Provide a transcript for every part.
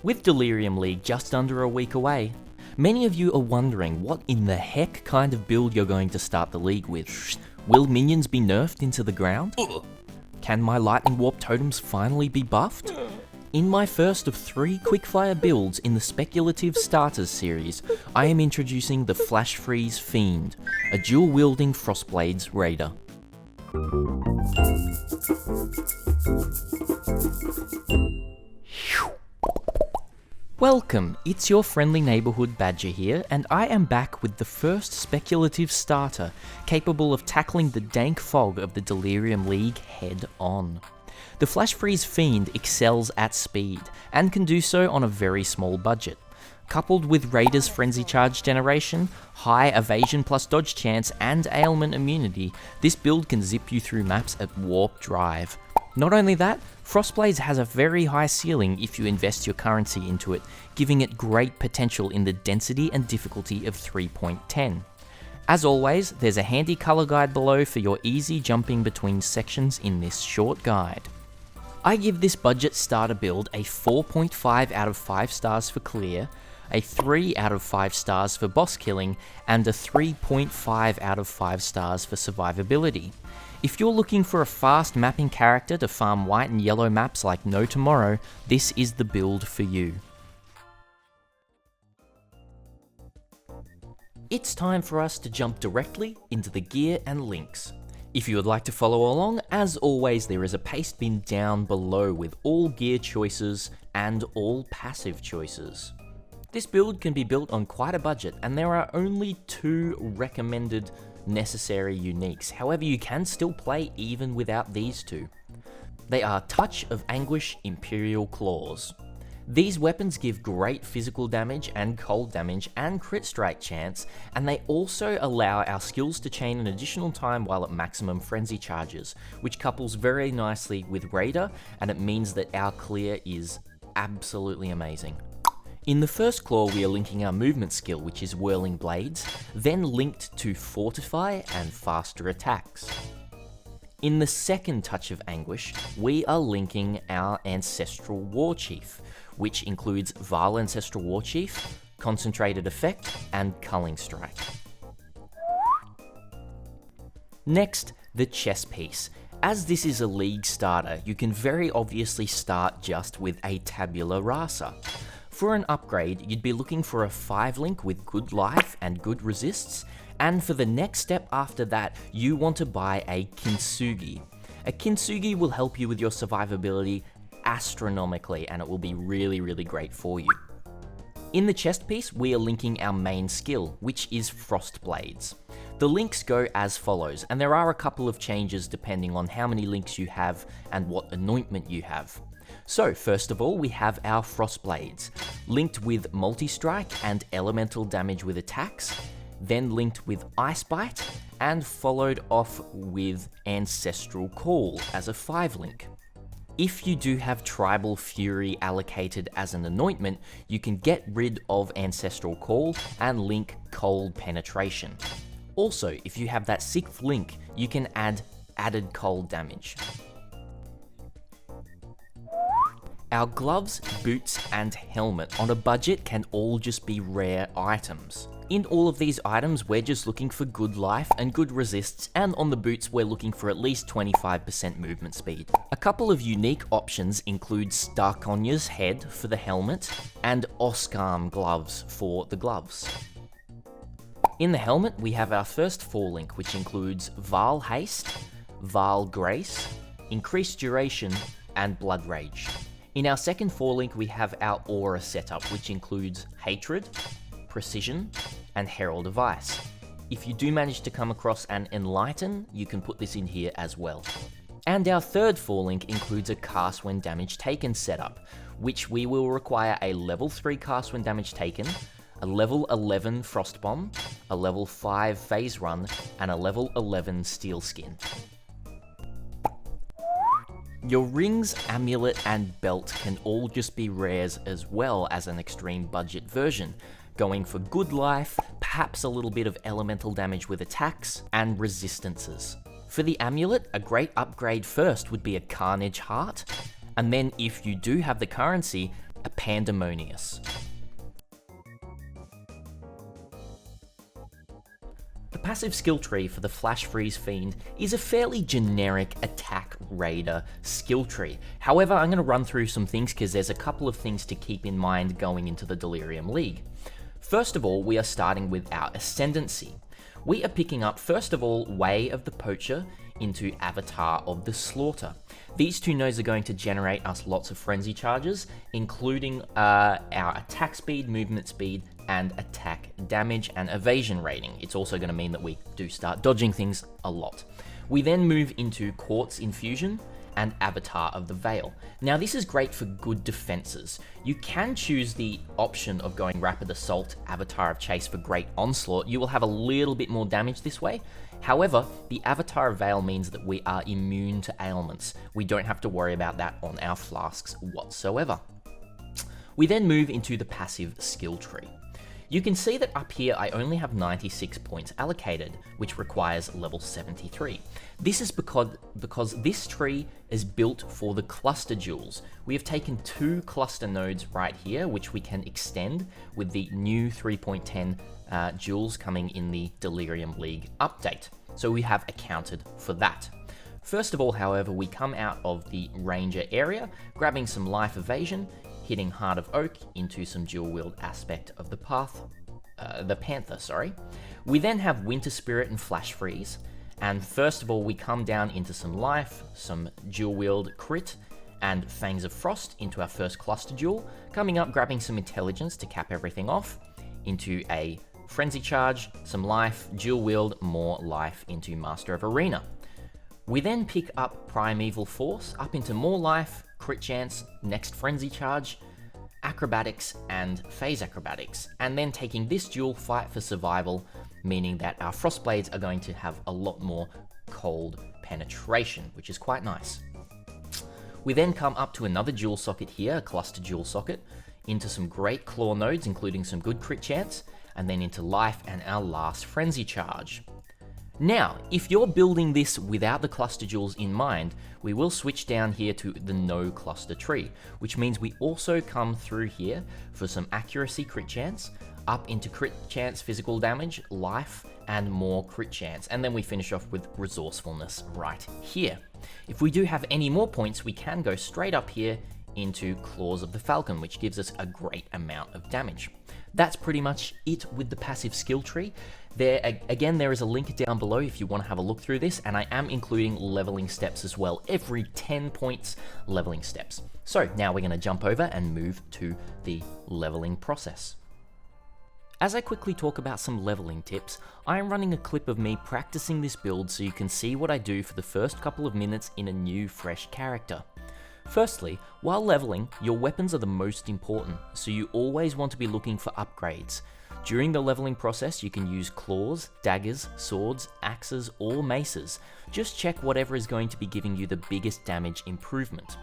With Delirium League just under a week away, many of you are wondering what in the heck kind of build you're going to start the league with. Will minions be nerfed into the ground? Can my lightning warp totems finally be buffed? In my first of 3 quickfire builds in the Speculative Starters series, I am introducing the Flash Freeze Fiend, a dual-wielding Frostblades raider. Welcome, it's your friendly neighbourhood Badger here, and I am back with the first speculative starter capable of tackling the dank fog of the Delirium League head on. The Flash Freeze Fiend excels at speed, and can do so on a very small budget. Coupled with Raider's Frenzy Charge generation, high evasion plus dodge chance, and ailment immunity, this build can zip you through maps at warp drive. Not only that, Frostblades has a very high ceiling if you invest your currency into it, giving it great potential in the density and difficulty of 3.10. As always, there's a handy colour guide below for your easy jumping between sections in this short guide. I give this budget starter build a 4.5 out of 5 stars for clear, a 3 out of 5 stars for boss killing, and a 3.5 out of 5 stars for survivability. If you're looking for a fast mapping character to farm white and yellow maps like no tomorrow, this is the build for you. It's time for us to jump directly into the gear and links. If you would like to follow along, as always there is a Pastebin down below with all gear choices and all passive choices. This build can be built on quite a budget, and there are only 2 recommended necessary uniques. However, you can still play even without these 2. They are Touch of Anguish Imperial Claws. These weapons give great physical damage and cold damage and crit strike chance, and they also allow our skills to chain an additional time while at maximum frenzy charges, which couples very nicely with Raider, and it means that our clear is absolutely amazing. In the first claw we are linking our movement skill, which is Whirling Blades, then linked to Fortify and faster attacks. In the second Touch of Anguish, we are linking our Ancestral Warchief, which includes Vaal Ancestral Warchief, Concentrated Effect, and Culling Strike. Next, the chess piece. As this is a league starter, you can very obviously start just with a Tabula Rasa. For an upgrade, you'd be looking for a 5-link with good life and good resists, and for the next step after that, you want to buy a Kintsugi. A Kintsugi will help you with your survivability astronomically, and it will be really great for you. In the chest piece, we are linking our main skill, which is Frostblades. The links go as follows, and there are a couple of changes depending on how many links you have and what anointment you have. So first of all, we have our Frostblades, linked with Multi-Strike and Elemental damage with attacks, then linked with Ice Bite, and followed off with Ancestral Call as a 5-link. If you do have Tribal Fury allocated as an anointment, you can get rid of Ancestral Call and link Cold Penetration. Also, if you have that 6th link, you can add added cold damage. Our gloves, boots, and helmet on a budget can all just be rare items. In all of these items, we're just looking for good life and good resists, and on the boots, we're looking for at least 25% movement speed. A couple of unique options include Starkonya's head for the helmet, and Oscarm gloves for the gloves. In the helmet, we have our first 4-link, which includes Vaal Haste, Vaal Grace, Increased Duration, and Blood Rage. In our second 4-link, we have our Aura setup, which includes Hatred, Precision, and Herald of Ice. If you do manage to come across an Enlighten, you can put this in here as well. And our third 4-link includes a Cast When Damage Taken setup, which we will require a level 3 Cast When Damage Taken, a level 11 Frost Bomb, a level 5 Phase Run, and a level 11 Steel Skin. Your rings, amulet, and belt can all just be rares as well as an extreme budget version, going for good life, perhaps a little bit of elemental damage with attacks, and resistances. For the amulet, a great upgrade first would be a Carnage Heart, and then if you do have the currency, a Pandemonious. The passive skill tree for the Flash Freeze Fiend is a fairly generic attack raider skill tree. However, I'm going to run through some things because there's a couple of things to keep in mind going into the Delirium League. First of all, we are starting with our Ascendancy. We are picking up, first of all, Way of the Poacher into Avatar of the Slaughter. These two nodes are going to generate us lots of frenzy charges, including our attack speed, movement speed, and attack damage and evasion rating. It's also going to mean that we do start dodging things a lot. We then move into Quartz Infusion and Avatar of the Veil. Now this is great for good defenses. You can choose the option of going Rapid Assault, Avatar of Chase for great onslaught. You will have a little bit more damage this way. However, the Avatar of Veil means that we are immune to ailments. We don't have to worry about that on our flasks whatsoever. We then move into the passive skill tree. You can see that up here I only have 96 points allocated, which requires level 73. This is because this tree is built for the cluster jewels. We have taken 2 cluster nodes right here, which we can extend with the new 3.10 jewels coming in the Delirium League update. So we have accounted for that. First of all, however, we come out of the Ranger area, grabbing some life evasion, hitting Heart of Oak into some dual wield aspect of the Panther, sorry. We then have Winter Spirit and Flash Freeze, and first of all we come down into some life, some dual wield crit, and Fangs of Frost into our first cluster duel, coming up grabbing some intelligence to cap everything off, into a Frenzy Charge, some life, dual wield, more life into Master of Arena. We then pick up Primeval Force, up into more life, crit chance, next Frenzy Charge, Acrobatics, and Phase Acrobatics, and then taking this duel Fight for Survival, meaning that our Frostblades are going to have a lot more cold penetration, which is quite nice. We then come up to another dual socket here, a cluster dual socket, into some great claw nodes, including some good crit chance, and then into life and our last Frenzy Charge. Now, if you're building this without the cluster jewels in mind, we will switch down here to the no cluster tree, which means we also come through here for some accuracy crit chance, up into crit chance physical damage, life, and more crit chance, and then we finish off with resourcefulness right here. If we do have any more points, we can go straight up here into Claws of the Falcon, which gives us a great amount of damage. That's pretty much it with the passive skill tree. There is a link down below if you want to have a look through this, and I am including leveling steps as well, every 10 points leveling steps. So now we're going to jump over and move to the leveling process. As I quickly talk about some leveling tips, I am running a clip of me practicing this build so you can see what I do for the first couple of minutes in a new fresh character. Firstly, while leveling, your weapons are the most important, so you always want to be looking for upgrades. During the leveling process, you can use claws, daggers, swords, axes, or maces. Just check whatever is going to be giving you the biggest damage improvement.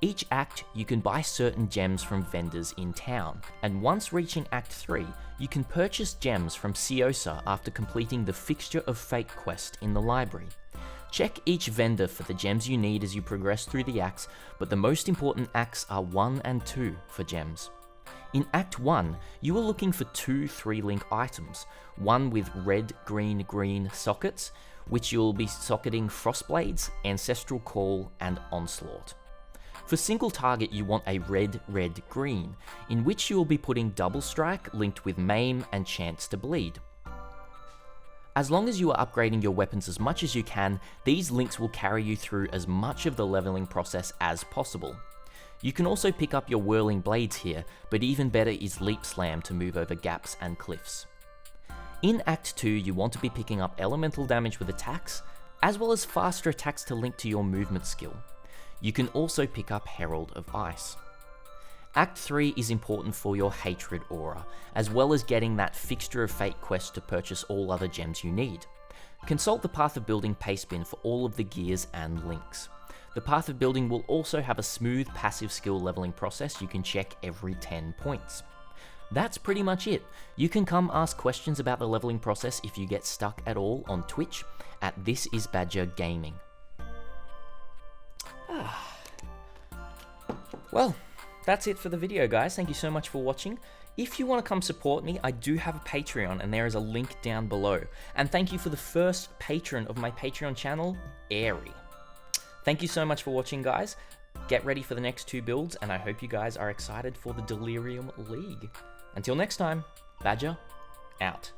Each act, you can buy certain gems from vendors in town, and once reaching Act 3, you can purchase gems from Ciosa after completing the Fixture of Fate quest in the library. Check each vendor for the gems you need as you progress through the acts, but the most important acts are 1 and 2 for gems. In Act 1, you are looking for 2 3-link items, one with red, green, green sockets, which you'll be socketing Frostblades, Ancestral Call, and Onslaught. For single target, you want a red, red, green, in which you will be putting Double Strike linked with Maim and Chance to Bleed. As long as you are upgrading your weapons as much as you can, these links will carry you through as much of the leveling process as possible. You can also pick up your Whirling Blades here, but even better is Leap Slam to move over gaps and cliffs. In Act 2, you want to be picking up elemental damage with attacks, as well as faster attacks to link to your movement skill. You can also pick up Herald of Ice. Act 3 is important for your Hatred aura, as well as getting that Fixture of Fate quest to purchase all other gems you need. Consult the Path of Building Pastebin for all of the gears and links. The Path of Building will also have a smooth passive skill leveling process you can check every 10 points. That's pretty much it. You can come ask questions about the leveling process if you get stuck at all on Twitch at This Is Badger Gaming. Well, that's it for the video, guys. Thank you so much for watching. If you want to come support me, I do have a Patreon, and there is a link down below. And thank you for the first patron of my Patreon channel, Airy. Thank you so much for watching, guys. Get ready for the next 2 builds, and I hope you guys are excited for the Delirium League. Until next time, Badger, out.